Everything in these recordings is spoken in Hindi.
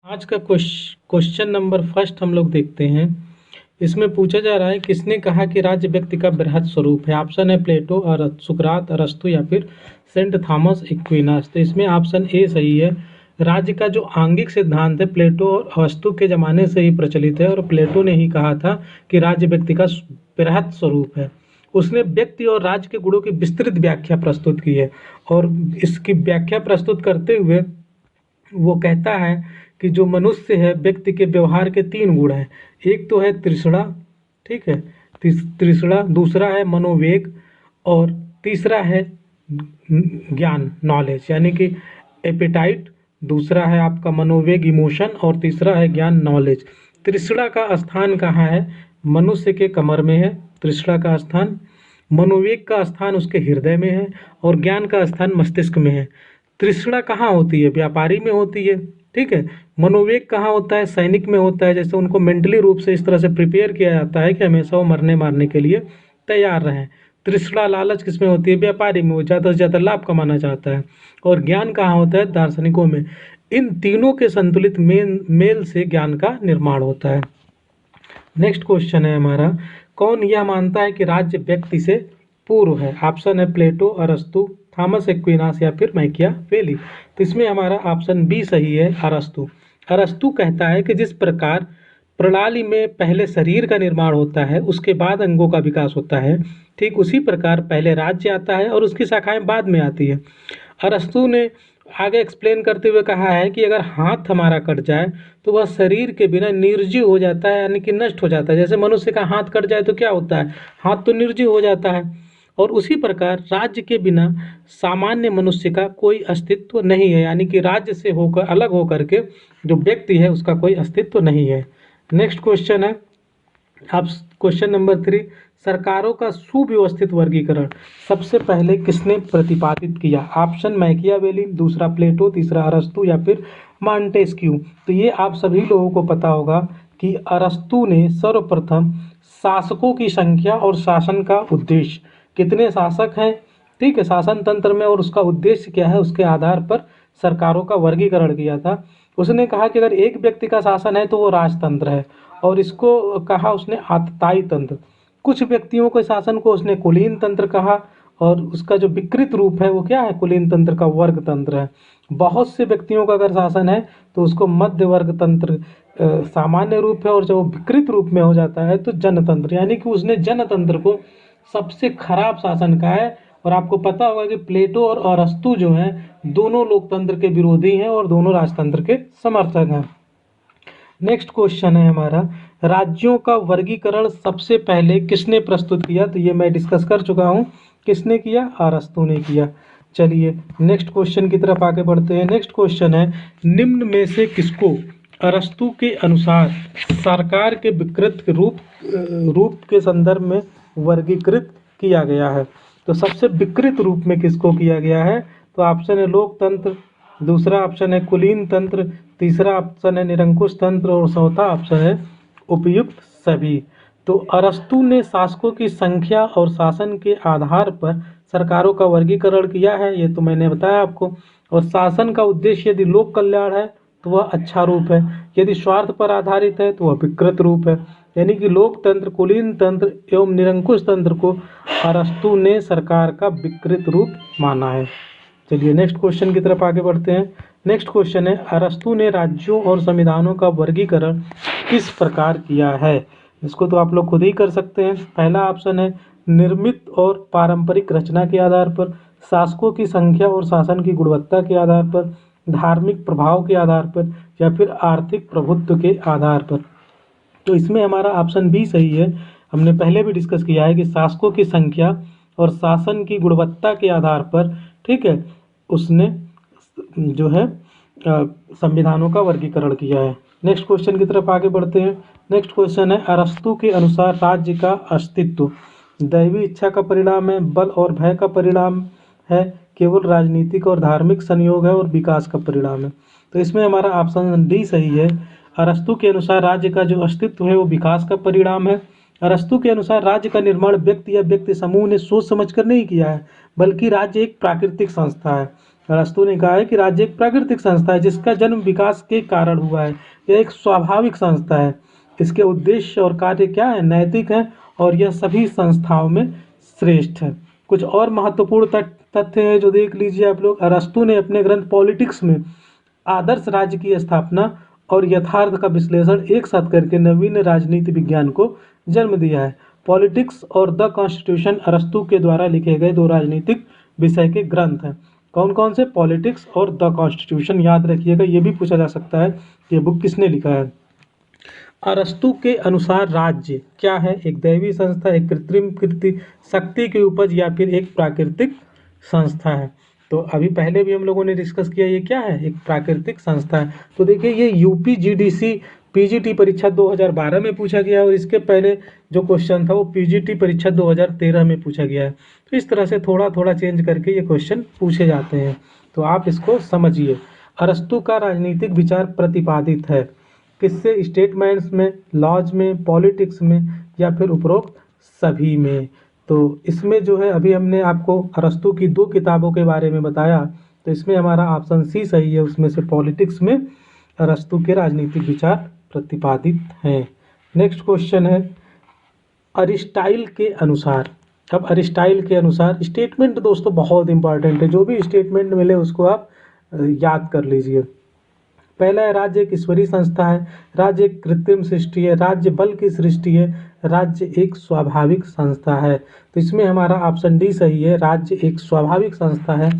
आज का क्वेश्चन नंबर फर्स्ट हम लोग देखते हैं। इसमें पूछा जा रहा है किसने कहा कि राज्य व्यक्ति का बृहद स्वरूप है। ऑप्शन है प्लेटो और सुकरात, अरस्तु या फिर सेंट थॉमस एक्विनास। तो इसमें ऑप्शन ए सही है। राज्य का जो आंगिक सिद्धांत है प्लेटो और अरस्तु के ज़माने से ही प्रचलित है और प्लेटो ने ही कहा था कि राज्य व्यक्ति का बृहद स्वरूप है। उसने व्यक्ति और राज्य के गुणों की विस्तृत व्याख्या प्रस्तुत की है और इसकी व्याख्या प्रस्तुत करते हुए वो कहता है कि जो मनुष्य है व्यक्ति के व्यवहार के 3 गुण हैं। एक तो है तृष्णा, ठीक है, तृष्णा, दूसरा है मनोवेग और तीसरा है ज्ञान, नॉलेज, यानी कि एपेटाइट, दूसरा है आपका मनोवेग, इमोशन, और तीसरा है ज्ञान, नॉलेज। तृष्णा का स्थान कहाँ है? मनुष्य के कमर में है तृष्णा का स्थान, मनोवेग का स्थान उसके हृदय में है और ज्ञान का स्थान मस्तिष्क में है। तृष्णा कहाँ होती है? व्यापारी में होती है, ठीक है। मनोवेग कहाँ होता है? सैनिक में होता है। जैसे उनको मेंटली रूप से इस तरह से प्रिपेयर किया जाता है कि हमेशा वो मरने मारने के लिए तैयार रहें। तृष्णा, लालच किस में होती है? व्यापारी में, वो ज़्यादा से ज़्यादा लाभ कमाना चाहता है। और ज्ञान कहाँ होता है? दार्शनिकों में। इन तीनों के संतुलित मेल से ज्ञान का निर्माण होता है। नेक्स्ट क्वेश्चन है हमारा, कौन यह मानता है कि राज्य व्यक्ति से पूर्व है? ऑप्शन है प्लेटो, अरस्तु, थॉमस एक्विनास या फिर मैकियावेली। तो इसमें हमारा ऑप्शन बी सही है, अरस्तु। अरस्तु कहता है कि जिस प्रकार प्रणाली में पहले शरीर का निर्माण होता है उसके बाद अंगों का विकास होता है, ठीक उसी प्रकार पहले राज्य आता है और उसकी शाखाएं बाद में आती है। अरस्तु ने आगे एक्सप्लेन करते हुए कहा है कि अगर हाथ हमारा कट जाए तो वह शरीर के बिना निर्जीव हो जाता है, यानी कि नष्ट हो जाता है। जैसे मनुष्य का हाथ कट जाए तो क्या होता है? हाथ तो निर्जीव हो जाता है। और उसी प्रकार राज्य के बिना सामान्य मनुष्य का कोई अस्तित्व नहीं है, यानी कि राज्य से होकर अलग होकर के जो व्यक्ति है उसका कोई अस्तित्व नहीं है। नेक्स्ट क्वेश्चन है, अब क्वेश्चन नंबर 3, सरकारों का सुव्यवस्थित वर्गीकरण सबसे पहले किसने प्रतिपादित किया? ऑप्शन मैकियावेली, दूसरा प्लेटो, तीसरा अरस्तु या फिर मॉन्टेस्क्यू। तो ये आप सभी लोगों को पता होगा कि अरस्तु ने सर्वप्रथम शासकों की संख्या और शासन का उद्देश्य, कितने शासक हैं, ठीक है, शासन तंत्र में, और उसका उद्देश्य क्या है, उसके आधार पर सरकारों का वर्गीकरण किया था। उसने कहा कि अगर एक व्यक्ति का शासन है तो वो राजतंत्र है, और इसको कहा उसने आतताई तंत्र। कुछ व्यक्तियों के शासन को उसने कुलीन तंत्र कहा, और उसका जो विकृत रूप है वो क्या है? कुलीन तंत्र का वर्ग तंत्र है। बहुत से व्यक्तियों का अगर शासन है तो उसको मध्य वर्ग तंत्र सामान्य रूप है, और जब वो विकृत रूप में हो जाता है तो जनतंत्र, यानी कि उसने जनतंत्र को सबसे खराब शासन कहा है। और आपको पता होगा कि प्लेटो और अरस्तु जो हैं दोनों लोकतंत्र के विरोधी हैं और दोनों राजतंत्र के समर्थक हैं। नेक्स्ट क्वेश्चन है हमारा, राज्यों का वर्गीकरण सबसे पहले किसने प्रस्तुत किया? तो ये मैं डिस्कस कर चुका हूँ। किसने किया? अरस्तु ने किया। चलिए नेक्स्ट क्वेश्चन की तरफ आगे बढ़ते हैं। नेक्स्ट क्वेश्चन है, निम्न में से किसको अरस्तु के अनुसार सरकार के विकृत रूप के संदर्भ में वर्गीकृत किया गया है? तो सबसे विकृत रूप में किसको किया गया है? तो ऑप्शन है लोकतंत्र, दूसरा ऑप्शन है कुलीन तंत्र, तीसरा ऑप्शन है निरंकुश तंत्र और चौथा ऑप्शन है उपयुक्त सभी। तो अरस्तु ने शासकों की संख्या और शासन के आधार पर सरकारों का वर्गीकरण किया है, ये तो मैंने बताया आपको। और शासन का उद्देश्य यदि लोक कल्याण है तो वह अच्छा रूप है, यदि स्वार्थ पर आधारित है तो वह विकृत रूप है। यानी कि लोकतंत्र, कुलीन तंत्र एवं निरंकुश तंत्र को अरस्तु ने सरकार का विकृत रूप माना है। चलिए नेक्स्ट क्वेश्चन की तरफ आगे बढ़ते हैं। नेक्स्ट क्वेश्चन है, अरस्तु ने राज्यों और संविधानों का वर्गीकरण किस प्रकार किया है? इसको तो आप लोग खुद ही कर सकते हैं। पहला ऑप्शन है निर्मित और पारंपरिक रचना के आधार पर, शासकों की संख्या और शासन की गुणवत्ता के आधार पर, धार्मिक प्रभाव के आधार पर, या फिर आर्थिक प्रभुत्व के आधार पर। तो इसमें हमारा ऑप्शन बी सही है। हमने पहले भी डिस्कस किया है कि शासकों की संख्या और शासन की गुणवत्ता के आधार पर, ठीक है, उसने जो है संविधानों का वर्गीकरण किया है। नेक्स्ट क्वेश्चन की तरफ आगे बढ़ते हैं। नेक्स्ट क्वेश्चन है, अरस्तु के अनुसार राज्य का अस्तित्व दैवी इच्छा का परिणाम है, बल और भय का परिणाम है, केवल राजनीतिक और धार्मिक संयोग है, और विकास का परिणाम है? तो इसमें हमारा ऑप्शन डी सही है। अरस्तु के अनुसार राज्य का जो अस्तित्व है वो विकास का परिणाम है। अरस्तु के अनुसार राज्य का निर्माण व्यक्ति या व्यक्ति समूह ने सोच समझकर नहीं किया है, बल्कि राज्य एक प्राकृतिक संस्था है। अरस्तु ने कहा है कि राज्य एक प्राकृतिक संस्था है जिसका जन्म विकास के कारण हुआ है। यह एक स्वाभाविक संस्था है। इसके उद्देश्य और कार्य क्या है? नैतिक है और यह सभी संस्थाओं में श्रेष्ठ है। कुछ और महत्वपूर्ण तथ्य है जो देख लीजिए आप लोग। अरस्तु ने अपने ग्रंथ पॉलिटिक्स में आदर्श राज्य की स्थापना और यथार्थ का विश्लेषण एक साथ करके नवीन राजनीति विज्ञान को जन्म दिया है। पॉलिटिक्स और द कॉन्स्टिट्यूशन अरस्तु के द्वारा लिखे गए दो राजनीतिक विषय के ग्रंथ हैं। कौन कौन से? पॉलिटिक्स और द कॉन्स्टिट्यूशन। याद रखिएगा, ये भी पूछा जा सकता है कि ये बुक किसने लिखा है। अरस्तु के अनुसार राज्य क्या है? एक दैवी संस्था, एक कृत्रिम शक्ति की उपज या फिर एक प्राकृतिक संस्था है। तो अभी पहले भी हम लोगों ने डिस्कस किया, ये क्या है? एक प्राकृतिक संस्था है। तो देखिए, ये यूपीजीडीसी पीजीटी परीक्षा 2012 में पूछा गया और इसके पहले जो क्वेश्चन था वो पीजीटी परीक्षा 2013 में पूछा गया है। तो इस तरह से थोड़ा थोड़ा चेंज करके ये क्वेश्चन पूछे जाते हैं, तो आप इसको समझिए। अरस्तु का राजनीतिक विचार प्रतिपादित है किससे? स्टेटमेंट्स में, लॉज में, पॉलिटिक्स में या फिर उपरोक्त सभी में। तो इसमें जो है अभी हमने आपको अरस्तु की दो किताबों के बारे में बताया, तो इसमें हमारा ऑप्शन सी सही है। उसमें से पॉलिटिक्स में अरस्तु के राजनीतिक विचार प्रतिपादित हैं। नेक्स्ट क्वेश्चन है अरिस्टाइल के अनुसार। अब अरिस्टाइल के अनुसार स्टेटमेंट दोस्तों बहुत इंपॉर्टेंट है, जो भी स्टेटमेंट मिले उसको आप याद कर लीजिए। पहला है राज्य एक ईश्वरीय संस्था है, राज्य एक कृत्रिम सृष्टि है, राज्य बल की सृष्टि है, राज्य एक स्वाभाविक संस्था है। तो इसमें हमारा ऑप्शन डी सही है, राज्य एक स्वाभाविक संस्था है।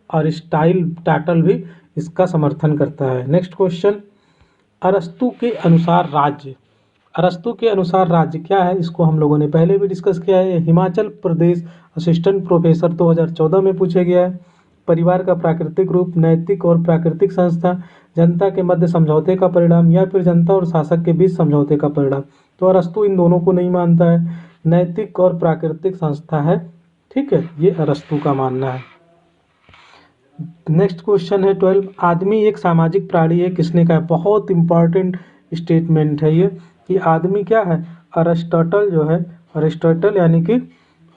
अरिस्टाइल टाटल भी इसका समर्थन करता है। नेक्स्ट क्वेश्चन अरस्तु के अनुसार राज्य। अरस्तु के अनुसार राज्य क्या है? इसको हम लोगों ने पहले भी डिस्कस किया है। हिमाचल प्रदेश असिस्टेंट प्रोफेसर 2014 में पूछा गया है। परिवार का प्राकृतिक रूप, नैतिक और प्राकृतिक संस्था, जनता के मध्य समझौते का परिणाम या फिर जनता और शासक के बीच समझौते का परिणाम। तो अरस्तु इन दोनों को नहीं मानता है, नैतिक और प्राकृतिक संस्था है। ठीक है, ये अरस्तु का मानना है। नेक्स्ट क्वेश्चन है 12, आदमी एक सामाजिक प्राणी है, किसने कहा? बहुत इंपॉर्टेंट स्टेटमेंट है ये कि आदमी क्या है? अरिस्टोटल जो है, अरिस्टोटल यानी कि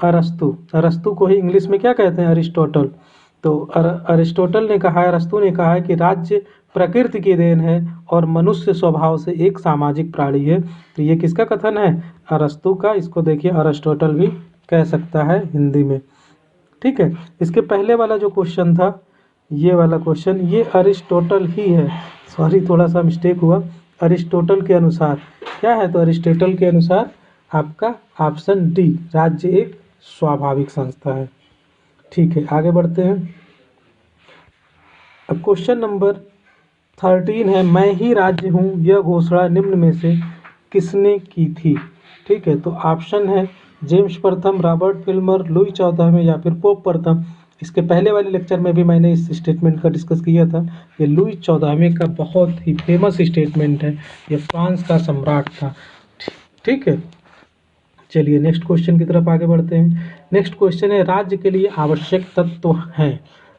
अरस्तु, अरस्तु को ही इंग्लिश में क्या कहते हैं? अरिस्टोटल। तो अरिस्टोटल ने कहा है, अरस्तु ने कहा है कि राज्य प्रकृति की देन है और मनुष्य स्वभाव से एक सामाजिक प्राणी है। तो ये किसका कथन है? अरस्तु का। इसको देखिए अरिस्टोटल भी कह सकता है हिंदी में। ठीक है, इसके पहले वाला जो क्वेश्चन था, ये वाला क्वेश्चन, ये अरिस्टोटल ही है। सॉरी, थोड़ा सा मिस्टेक हुआ। अरिस्टोटल के अनुसार क्या है? तो अरिस्टोटल के अनुसार आपका ऑप्शन डी, राज्य एक स्वाभाविक संस्था है। ठीक है, आगे बढ़ते हैं। अब क्वेश्चन नंबर 13 है, मैं ही राज्य हूँ, यह घोषणा निम्न में से किसने की थी? ठीक है, तो ऑप्शन है जेम्स प्रथम, रॉबर्ट फिल्मर, लुई 14वें या फिर पोप प्रथम। इसके पहले वाले लेक्चर में भी मैंने इस स्टेटमेंट का डिस्कस किया था। ये लुई 14वें का बहुत ही फेमस स्टेटमेंट है, ये फ्रांस का सम्राट था। ठीक है, चलिए नेक्स्ट क्वेश्चन की तरफ आगे बढ़ते हैं। नेक्स्ट क्वेश्चन है राज्य के लिए आवश्यक तत्व हैं।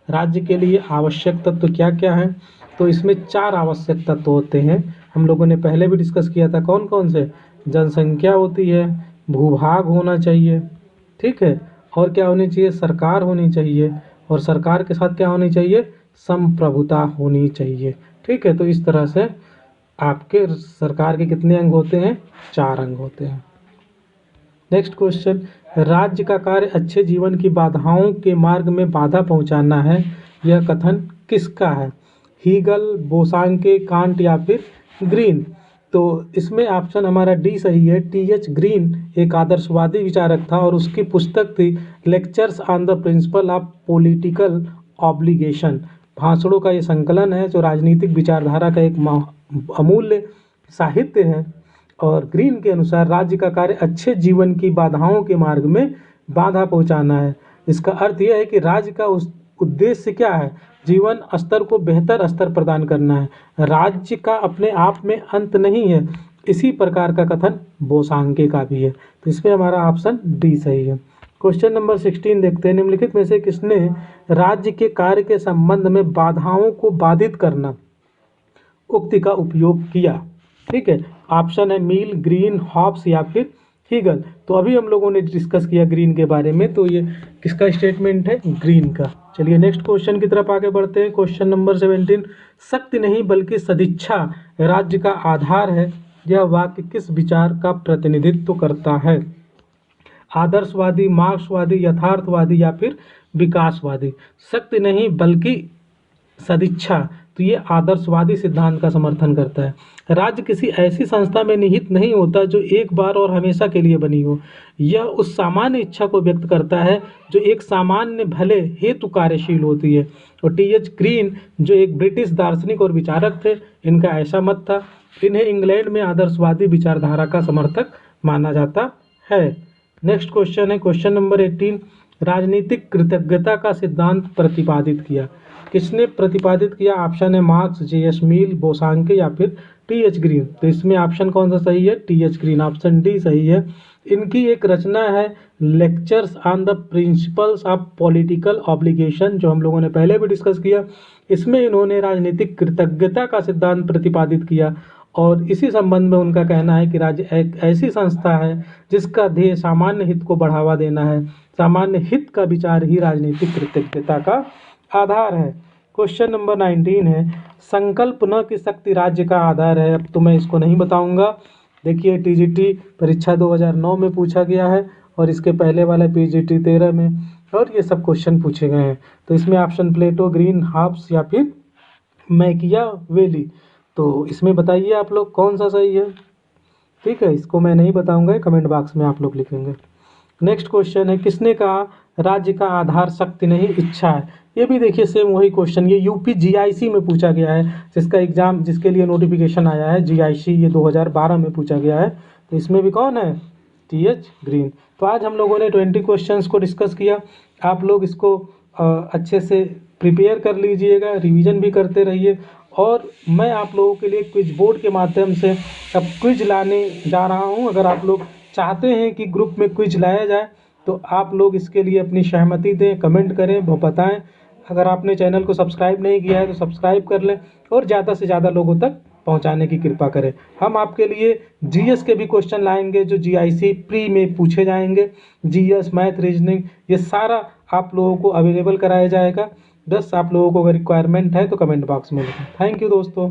राज्य के लिए आवश्यक तत्व क्या क्या हैं? तो इसमें 4 आवश्यक तत्व होते हैं, हम लोगों ने पहले भी डिस्कस किया था। कौन कौन से? जनसंख्या होती है, भूभाग होना चाहिए, ठीक है, और क्या होनी चाहिए? सरकार होनी चाहिए, और सरकार के साथ क्या होनी चाहिए? संप्रभुता होनी चाहिए। ठीक है, तो इस तरह से आपके सरकार के कितने अंग होते हैं? 4 अंग होते हैं। नेक्स्ट क्वेश्चन, राज्य का कार्य अच्छे जीवन की बाधाओं के मार्ग में बाधा पहुंचाना है, यह कथन किसका है? हीगल, बोसांके, कांट या फिर ग्रीन। तो इसमें ऑप्शन हमारा डी सही है। टी.एच. ग्रीन एक आदर्शवादी विचारक था और उसकी पुस्तक थी lectures on the principle of political obligation. भाषणों का ये संकलन है जो राजनीतिक विचारधारा का एक अमूल्य साहित्य है। और ग्रीन के अनुसार राज्य का कार्य अच्छे जीवन की बाधाओं के मार्ग में बाधा पहुंचाना है। इसका अर्थ यह है कि राज्य का उस उद्देश्य क्या है? जीवन स्तर को बेहतर स्तर प्रदान करना है। राज्य का अपने आप में अंत नहीं है। इसी प्रकार का कथन बोसांके का भी है। तो इसमें हमारा ऑप्शन डी सही है। क्वेश्चन नंबर 16 देखते हैं, निम्नलिखित में से किसने राज्य के कार्य के संबंध में बाधाओं को बाधित करना उक्ति का उपयोग किया? ठीक है, ऑप्शन है मील, ग्रीन, हॉब्स या फिर हीगल। तो अभी हम लोगों ने डिस्कस किया ग्रीन के बारे में, तो ये किसका स्टेटमेंट है? ग्रीन का। चलिए नेक्स्ट क्वेश्चन की तरफ आगे बढ़ते हैं। क्वेश्चन नंबर 17, शक्ति नहीं बल्कि सदिच्छा राज्य का आधार है, यह वाक्य किस विचार का प्रतिनिधित्व करता है? आदर्शवादी, मार्क्सवादी, यथार्थवादी या फिर विकासवादी? शक्ति नहीं बल्कि सदिच्छा, तो ये आदर्शवादी सिद्धांत का समर्थन करता है। राज्य किसी ऐसी संस्था में निहित नहीं होता जो एक बार और हमेशा के लिए बनी हो। यह उस सामान्य इच्छा को व्यक्त करता है जो एक सामान्य भले हेतु कार्यशील होती है। और टी.एच. ग्रीन जो एक ब्रिटिश दार्शनिक और विचारक थे, इनका ऐसा मत था। इन्हें इंग्लैंड में आदर्शवादी विचारधारा का समर्थक माना जाता है। नेक्स्ट क्वेश्चन है क्वेश्चन नंबर 18, राजनीतिक कृतज्ञता का सिद्धांत प्रतिपादित किया। किसने प्रतिपादित किया? ऑप्शन है मार्क्स, जे.एस. मिल, बोसांके या फिर टी.एच. ग्रीन। तो इसमें ऑप्शन कौन सा सही है? टी.एच. ग्रीन, ऑप्शन डी सही है। इनकी एक रचना है lectures on the principles of political obligation, जो हम लोगों ने पहले भी डिस्कस किया। इसमें इन्होंने राजनीतिक कृतज्ञता का सिद्धांत प्रतिपादित किया और इसी संबंध में उनका कहना है कि राज्य एक ऐसी संस्था है जिसका ध्येय सामान्य हित को बढ़ावा देना है। सामान्य हित का विचार ही राजनीतिक कृतज्ञता का आधार है। क्वेश्चन नंबर 19 है, संकल्प न कि शक्ति राज्य का आधार है। अब तो मैं इसको नहीं बताऊंगा। देखिए टीजीटी परीक्षा 2009 में पूछा गया है और इसके पहले वाला पीजीटी 13 में, और ये सब क्वेश्चन पूछे गए हैं। तो इसमें ऑप्शन प्लेटो, ग्रीन, हॉब्स या फिर मैकियावेली। तो इसमें बताइए आप लोग कौन सा सही है। ठीक है, इसको मैं नहीं बताऊंगा, कमेंट बॉक्स में आप लोग लिखेंगे। नेक्स्ट क्वेश्चन है, किसने कहा राज्य का आधार शक्ति नहीं इच्छा है? ये भी देखिए सेम वही क्वेश्चन, ये यूपी जीआईसी में पूछा गया है, जिसका एग्जाम जिसके लिए नोटिफिकेशन आया है जीआईसी, ये 2012 में पूछा गया है। तो इसमें भी कौन है? टी.एच. ग्रीन। तो आज हम लोगों ने 20 क्वेश्चंस को डिस्कस किया। आप लोग इसको अच्छे से प्रिपेयर कर लीजिएगा, रिवीजन भी करते रहिए। और मैं आप लोगों के लिए क्विज बोर्ड के माध्यम से अब क्विज लाने जा रहा हूं। अगर आप लोग चाहते हैं कि ग्रुप में क्विज लाया जाए तो आप लोग इसके लिए अपनी सहमति दें, कमेंट करें, वो बताएं। अगर आपने चैनल को सब्सक्राइब नहीं किया है तो सब्सक्राइब कर लें और ज़्यादा से ज़्यादा लोगों तक पहुंचाने की कृपा करें। हम आपके लिए जीएस के भी क्वेश्चन लाएंगे जो जीआईसी प्री में पूछे जाएंगे। जीएस, मैथ, रीजनिंग, ये सारा आप लोगों को अवेलेबल कराया जाएगा। बस आप लोगों को अगर रिक्वायरमेंट है तो कमेंट बॉक्स में लिखें। थैंक यू दोस्तों।